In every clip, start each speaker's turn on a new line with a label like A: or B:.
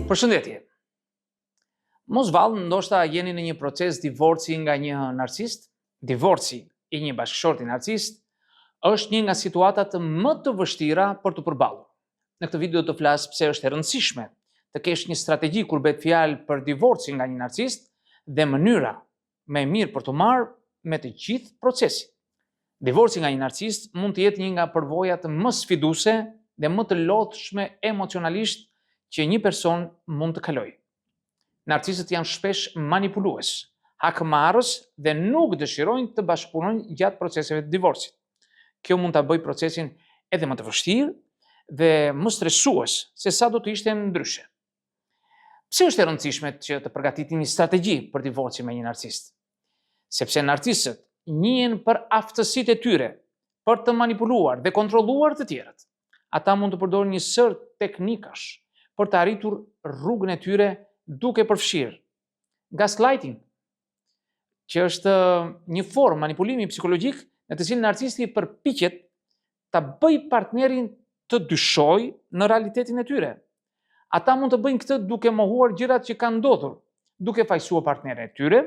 A: Përshëndetje. Mos vallë, ndoshta jeni në një proces divorci nga një narcist. Divorci i një bashkëshorti narcist është një nga situatat më të vështira për të përballur. Në këtë video do të flas pse është e rëndësishme të kesh një strategji kur bëhet fjalë për divorci nga një narcist dhe mënyra më e mirë për të marrë me të gjithë procesin. Divorci nga një narcist mund të jetë një nga përvojat më sfiduese dhe më të lodhshme emocionalisht që një person mund të kalojë. Narcistët janë shpesh manipulues, hakmarrës dhe nuk dëshirojnë të bashkëpunojnë gjatë proceseve të divorcit. Kjo mund ta bëjë procesin edhe më të vështirë dhe më stresues se sa do të ishte ndryshe. Pse është e rëndësishme që të përgatitni një strategji për divorcin me një narcist? Sepse narcistët njihen për aftësitë e tyre për të manipuluar dhe kontrolluar të tjerët. Ata mund të përdorin një sër teknikash për të arritur rrugën e tyre duke përfshirë gaslighting, që është një formë manipulimi psikologjik në të cilin narcisti përpiqet ta bëjë partnerin të dyshojë në realitetin e tyre. Ata mund të bëjnë këtë duke mohuar gjërat që kanë ndodhur, duke fajsuar partnerin e tyre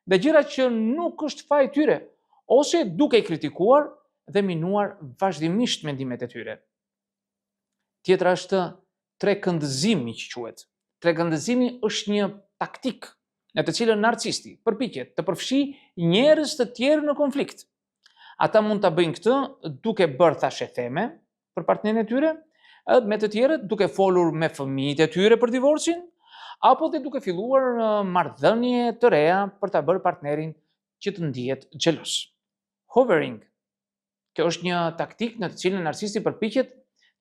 A: dhe gjërat që nuk është faji i tyre, ose duke i kritikuar dhe minuar vazhdimisht mendimet e tyre. Tjetra është trekëndëzimi që quhet. Trekëndëzimi është një taktik në të cilën narcisti përpiqet të përfshijë njerëz të tjerë në konflikt. Ata mund ta bëjnë këtë duke bërë thashë theme për partnerin e tyre, me të tjerët duke folur me fëmijët e tyre për divorcin, apo dhe duke filluar marrëdhënie të reja për ta bërë partnerin që të ndihet xhelos. Hovering. Kjo është një taktik në të cilën narcisti përpiqet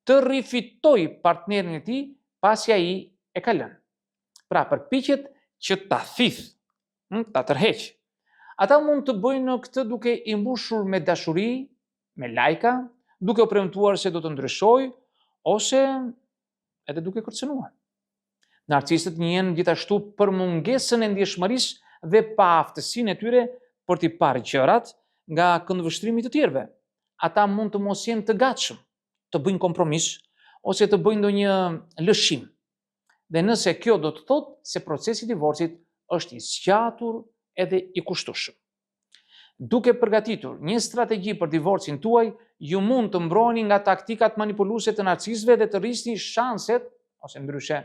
A: të rifitojë partnerin e tij pasi ai e ka lënë. Pra përpiqet që ta thith, ta tërheq. Ata mund të bëjnë këtë duke i mbushur me dashuri, me lajka, duke u premtuar se do të ndryshojë ose edhe duke kërcënuar. Narcistët njihen gjithashtu për mungesën e ndjeshmërisë dhe paaftësinë e tyre për t'i parë gjërat nga këndvështrimi të tjerëve. Ata mund të mos jenë të gatshëm të bëjnë kompromis ose të bëjnë ndonjë lëshim. Dhe nëse kjo do të thotë se procesi i divorcit është i zgjatur edhe i kushtueshëm. Duke përgatitur një strategji për divorcin tuaj, ju mund të mbrojeni nga taktikat manipuluese të narcistëve dhe të rrisni shanset, ose ndryshe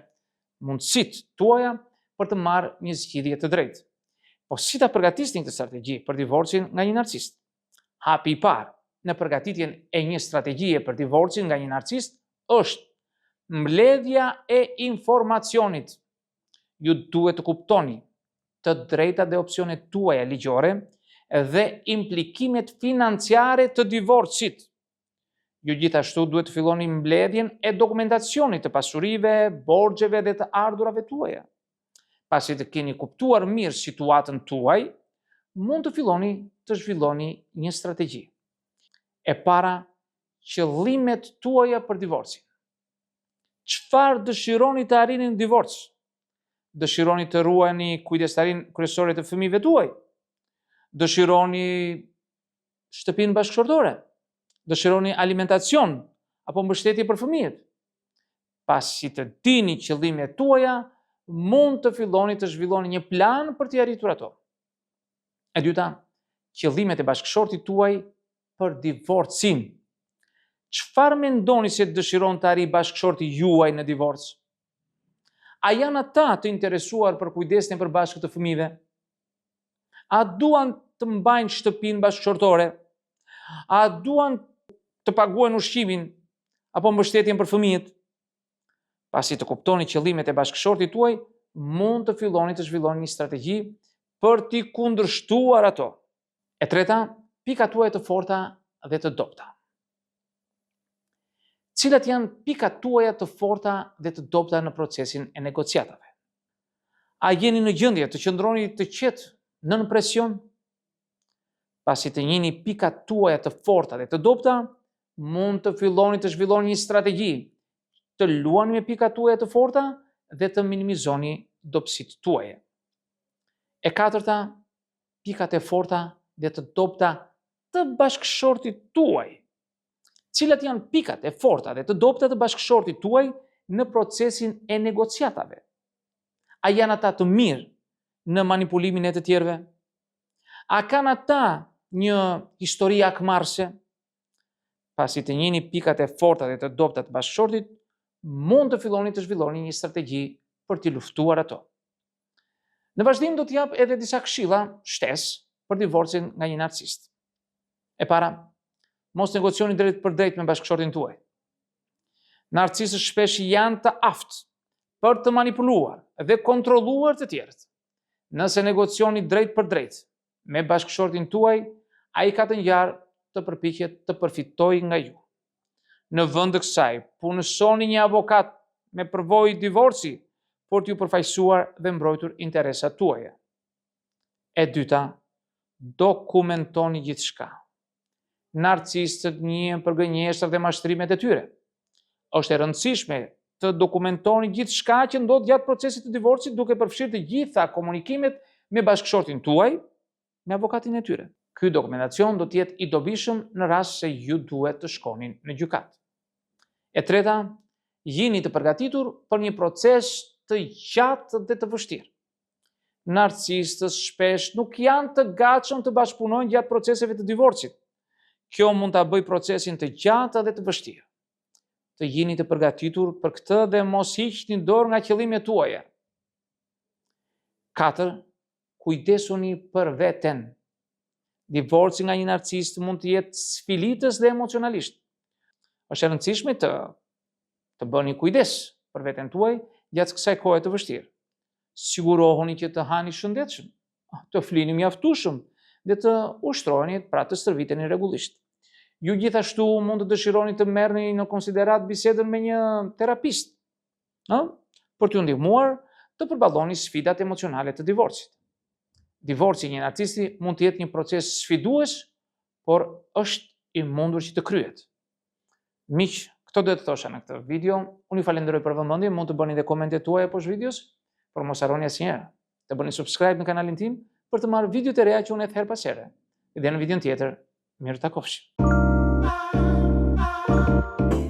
A: mundësitë tuaja për të marrë një zgjidhje të drejtë. Po si ta përgatisni këtë strategji për divorcin nga një narcist? Hapi i parë në përgatitjen e një strategjie për divorcin nga një narcist është mbledhja e informacionit. Ju duhet të kuptoni të drejtat dhe opsionet tuaja ligjore dhe implikimet financiare të divorcit. Ju gjithashtu duhet të filloni mbledhjen e dokumentacionit të pasurive, borxheve dhe të ardhurave tuaja. Pasi të keni kuptuar mirë situatën tuaj, mund të filloni të zhvilloni një strategji. E para, qëllimet tuaja për divorcin. Çfarë dëshironi të arrini në divorc? Dëshironi të ruani kujdestarinë kryesore të fëmijëve tuaj? Dëshironi shtëpinë bashkëshortore? Dëshironi alimentacion apo mbështetje për fëmijët? Pasi të dini qëllimet tuaja, mund të filloni të zhvilloni një plan për t'i arritur ato. E dyta, qëllimet e bashkëshortit tuaj për divorcin. Çfarë mendoni se dëshiron të arrijë bashkëshorti juaj në divorc? A janë ata të interesuar për kujdesin e përbashkët të fëmijëve? A duan të mbajnë shtëpinë bashkëshortore? A duan të paguajnë ushqimin apo mbështetjen për fëmijët? Pasi të kuptoni qëllimet e bashkëshortit tuaj, mund të filloni të zhvilloni një strategji për t'i kundërshtuar ato. E treta, pikat tuaja të forta dhe të dobta. Cilat janë pikat tuaja të forta dhe të dobta në procesin e negociatave? A jeni në gjendje të qëndroni të qetë nën presion? Pasi të njihni pikat tuaja të forta dhe të dobta, mund të filloni të zhvilloni një strategji, të luani me pikat tuaja të forta dhe të minimizoni dobësitë tuaja. E katërta, pikat e forta dhe të dobta të bashkëshortit tuaj. Cilat janë pikat e forta dhe të dobta të bashkëshortit tuaj në procesin e negociatave? A janë ata të mirë në manipulimin e të tjerëve? A kanë ata një histori akmarrëse? Pasi të njihni pikat e forta dhe të dobta të bashkëshortit, mund të filloni të zhvilloni një strategji për t'i luftuar ato. Në vazhdim do t'jap edhe disa këshilla shtesë për divorcin nga një narcist. E para, mos negocioni drejt për drejt me bashkëshortin tuaj. Narcistët shpesh janë të aftë për të manipuluar dhe kontrolluar të tjerët. Nëse negocioni drejt për drejt me bashkëshortin tuaj, ai ka të ngjarë të përpiqet të përfitojë nga ju. Në vend të kësaj, punësoni një avokat me përvojë divorci për t'ju përfaqësuar dhe mbrojtur interesat tuaja. E dyta, dokumentoni gjithçka. Narcistët njihen për gënjeshtrat dhe mashtrimet e tyre. Është e rëndësishme të dokumentoni gjithçka që ndodh gjatë procesit të divorcit, duke përfshirë të gjitha komunikimet me bashkëshortin tuaj, me avokatin e tyre. Ky dokumentacion do të jetë i dobishëm në rast se ju duhet të shkonin në gjykat. E treta, jini të përgatitur për një proces të gjatë dhe të vështirë. Narcistët shpesh nuk janë të gatshëm të bashkëpunojnë gjatë proceseve të divorcit. Kjo mund ta bëjë procesin të gjatë dhe të vështirë. Të jini të përgatitur për këtë dhe mos hiqni dorë nga qëllimet tuaja. 4. Kujdesuni për veten. Divorci nga një narcist mund të jetë sfilitës dhe emocionalisht. Është e rëndësishme të bëni kujdes për veten tuaj gjatë kësaj kohe të vështirë. Sigurohuni që të hani shëndetshëm, të flini mjaftueshëm dhe të ushtroheni pra të stërviteni rregullisht. Ju gjithashtu mund të dëshironi të merrni në konsiderat bisedën me një terapist, për t'ju ndihmuar të përballoni sfidat emocionale të divorcit. Divorci i një narcisti mund të jetë një proces sfidues, por është i mundur që të kryhet. Miq, këto do të thosha në këtë video. Unë ju falenderoj për vëmendjen, mund të bëni dhe komentet tuaja poshtë videos, por mos harroni asnjëherë të bëni subscribe në kanalin tim për të marrë video të reja që unë hedh her pas here. Dhe në videon tjetër, mirë takofshim.